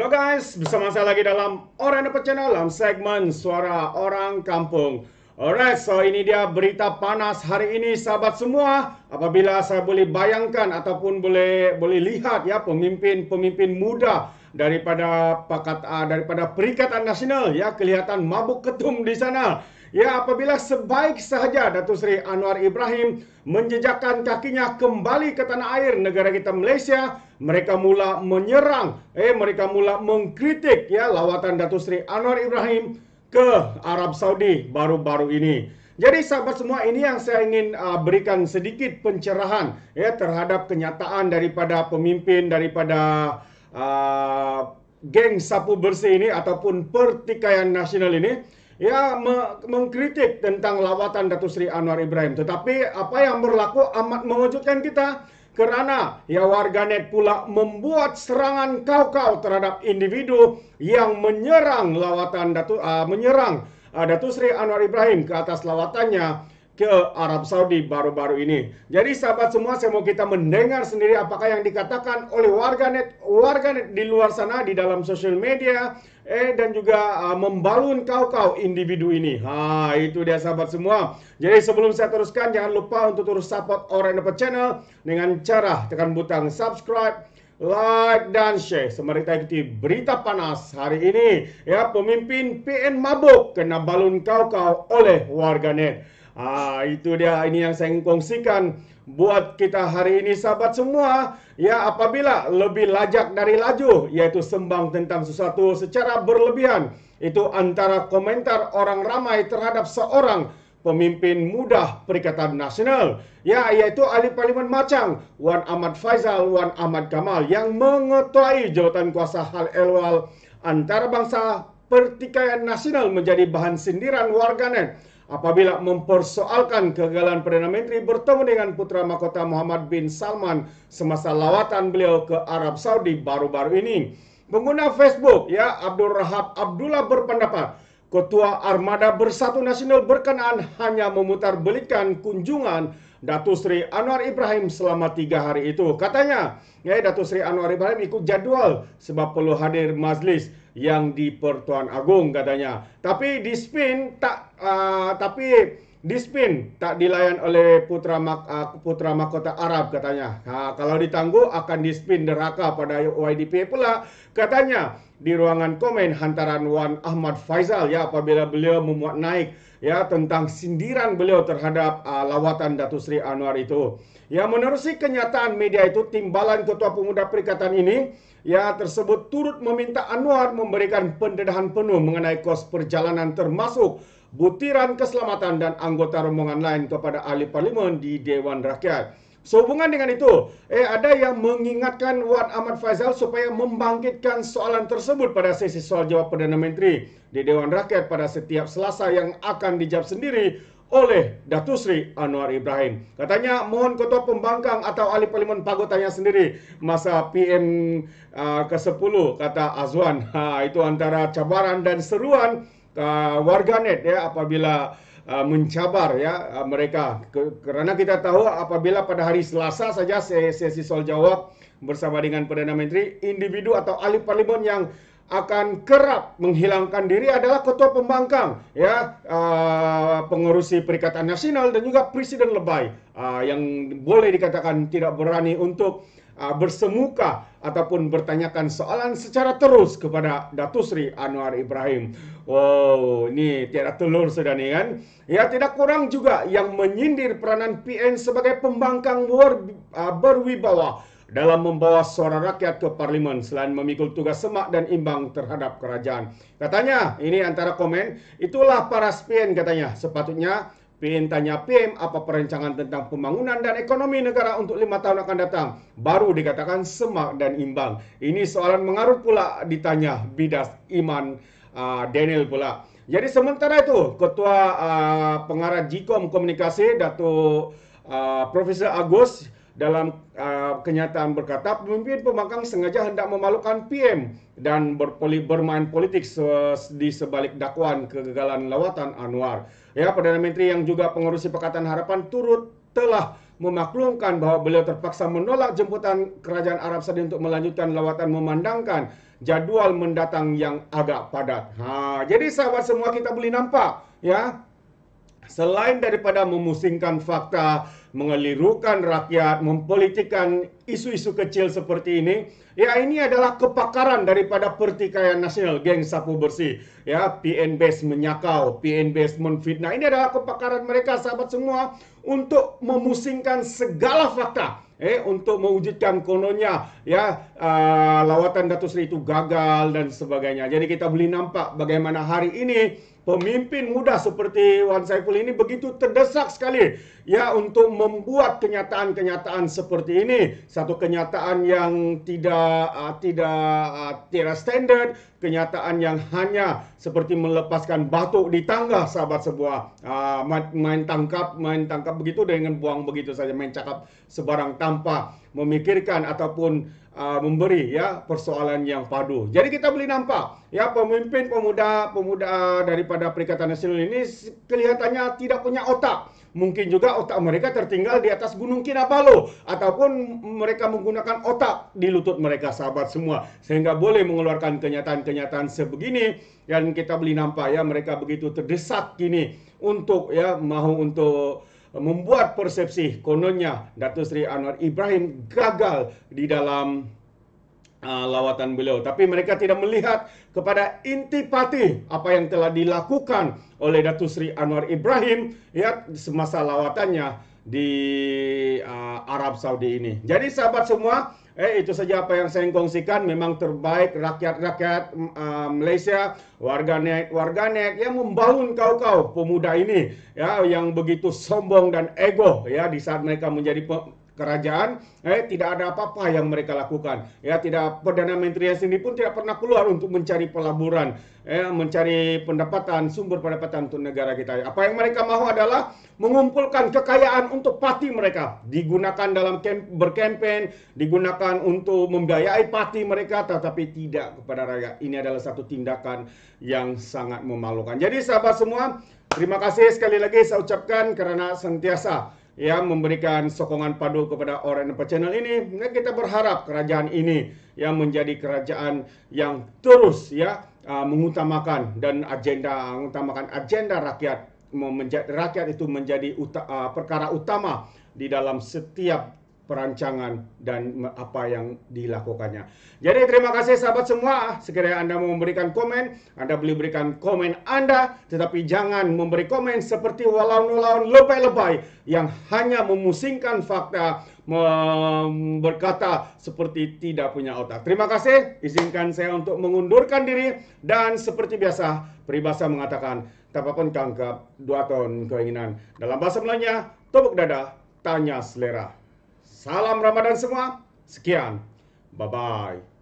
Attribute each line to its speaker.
Speaker 1: Halo guys, bersama saya lagi dalam Orang Dapat Channel dalam segmen Suara Orang Kampung. Alright, so ini dia berita panas hari ini sahabat semua. Apabila saya boleh bayangkan ataupun boleh lihat ya pemimpin muda daripada Perikatan Nasional ya, kelihatan mabuk ketum di sana. Ya, apabila sebaik sahaja Datuk Seri Anwar Ibrahim menjejakkan kakinya kembali ke tanah air negara kita Malaysia, mereka mula menyerang, mereka mula mengkritik ya lawatan Datuk Seri Anwar Ibrahim ke Arab Saudi baru-baru ini. Jadi sahabat semua, ini yang saya ingin berikan sedikit pencerahan ya terhadap kenyataan daripada pemimpin daripada geng sapu bersih ini ataupun Pertikaian Nasional ini. Ya, mengkritik tentang lawatan Datuk Seri Anwar Ibrahim. Tetapi apa yang berlaku amat mengejutkan kita, kerana ya warganet pula membuat serangan kau-kau terhadap individu yang menyerang Datuk Seri Anwar Ibrahim ke atas lawatannya ke Arab Saudi baru-baru ini. Jadi sahabat semua, saya mau kita mendengar sendiri apakah yang dikatakan oleh warganet di luar sana di dalam sosial media dan juga membalun kau-kau individu ini. Itu dia sahabat semua. Jadi sebelum saya teruskan, jangan lupa untuk terus support Orang Dapat Channel dengan cara tekan butang subscribe, like dan share. Sembari kita ikuti berita panas hari ini. Ya, pemimpin PN mabuk kena balun kau-kau oleh warganet. Itu dia, ini yang saya ingin kongsikan buat kita hari ini sahabat semua. Ya, apabila lebih lajak dari laju, yaitu sembang tentang sesuatu secara berlebihan, itu antara komentar orang ramai terhadap seorang pemimpin muda Perikatan Nasional, ya, yaitu ahli Parlimen Machang Wan Ahmad Faizal Wan Ahmad Kamal, yang mengetuai jawatan kuasa hal ehwal antarabangsa Pertikaian Nasional menjadi bahan sindiran warganet apabila mempersoalkan kegagalan Perdana Menteri bertemu dengan Putra Mahkota Muhammad bin Salman semasa lawatan beliau ke Arab Saudi baru-baru ini. Pengguna Facebook ya Abdul Rahab Abdullah berpendapat Ketua Armada Bersatu Nasional berkenaan hanya memutarbalikan kunjungan Datuk Seri Anwar Ibrahim selama 3 hari itu. Katanya, Datuk Seri Anwar Ibrahim ikut jadual sebab perlu hadir majlis yang di Pertuan Agong katanya. Tapi dispin tak dilayan oleh Putra Mahkota Arab katanya. Kalau ditangguh akan dispin derhaka pada YDP pula katanya di ruangan komen hantaran Wan Ahmad Faizal ya apabila beliau memuat naik ya tentang sindiran beliau terhadap lawatan Datuk Seri Anwar itu. Ya, menerusi kenyataan media itu, timbalan Ketua Pemuda Perikatan ini ya tersebut turut meminta Anwar memberikan pendedahan penuh mengenai kos perjalanan termasuk butiran keselamatan dan anggota rombongan lain kepada ahli parlimen di Dewan Rakyat. Sehubungan dengan itu, ada yang mengingatkan Wan Ahmad Faizal supaya membangkitkan soalan tersebut pada sesi soal jawab Perdana Menteri di Dewan Rakyat pada setiap Selasa yang akan dijawab sendiri oleh Datuk Seri Anwar Ibrahim. Katanya mohon Ketua Pembangkang atau ahli parlimen Pago tanya sendiri masa PM ke-10 kata Azwan. Itu antara cabaran dan seruan warganet ya apabila mencabar ya mereka kerana kita tahu apabila pada hari Selasa saja sesi soal jawab bersama dengan Perdana Menteri, individu atau ahli parlimen yang akan kerap menghilangkan diri adalah Ketua Pembangkang ya, pengerusi Perikatan Nasional dan juga Presiden lebay yang boleh dikatakan tidak berani untuk bersemuka ataupun bertanyakan soalan secara terus kepada Datuk Seri Anwar Ibrahim. Wow, ini tiada telur sudah ni kan. Ya, tidak kurang juga yang menyindir peranan PN sebagai pembangkang berwibawa dalam membawa suara rakyat ke parlimen selain memikul tugas semak dan imbang terhadap kerajaan. Katanya, ini antara komen, itulah paras PN katanya. Sepatutnya PN tanya PM apa perancangan tentang pembangunan dan ekonomi negara untuk 5 tahun akan datang. Baru dikatakan semak dan imbang. Ini soalan mengarut pula ditanya Bidas Iman Daniel pula. Jadi sementara itu, Ketua Pengarah Jikom Komunikasi, Datuk Profesor Agus, dalam kenyataan berkata pemimpin pembangkang sengaja hendak memalukan PM dan bermain politik di sebalik dakwaan kegagalan lawatan Anwar. Ya, Perdana Menteri yang juga pengurusi Pakatan Harapan telah memaklumkan bahwa beliau terpaksa menolak jemputan kerajaan Arab Saudi untuk melanjutkan lawatan memandangkan jadual mendatang yang agak padat. Jadi sahabat semua, kita boleh nampak ya, selain daripada memusingkan fakta, mengelirukan rakyat, mempolitikkan isu-isu kecil seperti ini, ya ini adalah kepakaran daripada Pertikaian Nasional, geng sapu bersih. Ya, PNBS menyakau, PNBS menfitnah. Ini adalah kepakaran mereka, sahabat semua, untuk memusingkan segala fakta. Untuk mewujudkan kononnya ya lawatan Datuk Seri itu gagal dan sebagainya. Jadi kita boleh nampak bagaimana hari ini pemimpin muda seperti Wan Saiful ini begitu terdesak sekali ya untuk membuat kenyataan-kenyataan seperti ini. Satu kenyataan yang tidak standard, kenyataan yang hanya seperti melepaskan batuk di tangga, sahabat sebuah. Main tangkap begitu dengan buang begitu saja, main cakap sebarang tanpa memikirkan ataupun memberi ya persoalan yang padu. Jadi kita boleh nampak ya pemimpin pemuda daripada Perikatan Nasional ini kelihatannya tidak punya otak. Mungkin juga otak mereka tertinggal di atas Gunung Kinabalu, ataupun mereka menggunakan otak di lutut mereka, sahabat semua, sehingga boleh mengeluarkan kenyataan-kenyataan sebegini. Dan kita boleh nampak ya mereka begitu terdesak kini untuk ya mahu untuk membuat persepsi kononnya Datuk Seri Anwar Ibrahim gagal di dalam lawatan beliau. Tapi mereka tidak melihat kepada intipati apa yang telah dilakukan oleh Datuk Seri Anwar Ibrahim ya semasa lawatannya di Arab Saudi ini. Jadi sahabat semua, itu saja apa yang saya kongsikan. Memang terbaik rakyat-rakyat Malaysia, warganet yang membangun kau-kau pemuda ini ya yang begitu sombong dan ego ya di saat mereka menjadi kerajaan, tidak ada apa-apa yang mereka lakukan. Ya, tidak, Perdana Menteri sendiri pun tidak pernah keluar untuk mencari pelaburan, mencari sumber pendapatan untuk negara kita. Apa yang mereka mahu adalah mengumpulkan kekayaan untuk parti mereka, digunakan dalam berkempen, digunakan untuk membiayai parti mereka, tetapi tidak kepada rakyat. Ini adalah satu tindakan yang sangat memalukan. Jadi sahabat semua, terima kasih sekali lagi saya ucapkan kerana sentiasa yang memberikan sokongan padu kepada Orang Nampak Channel ini. Kita berharap kerajaan ini yang menjadi kerajaan yang terus ya mengutamakan agenda rakyat, rakyat itu menjadi perkara utama di dalam setiap perancangan dan apa yang dilakukannya. Jadi terima kasih sahabat semua. Sekiranya Anda mau memberikan komen, Anda boleh berikan komen Anda, tetapi jangan memberi komen seperti walaun-walaun lebay-lebay yang hanya memusingkan fakta, berkata seperti tidak punya otak. Terima kasih. Izinkan saya untuk mengundurkan diri, dan seperti biasa peribahasa mengatakan tapapun tangkap, dua ton keinginan. Dalam bahasa Melayunya, tepuk dada, tanya selera. Salam Ramadan semua. Sekian. Bye-bye.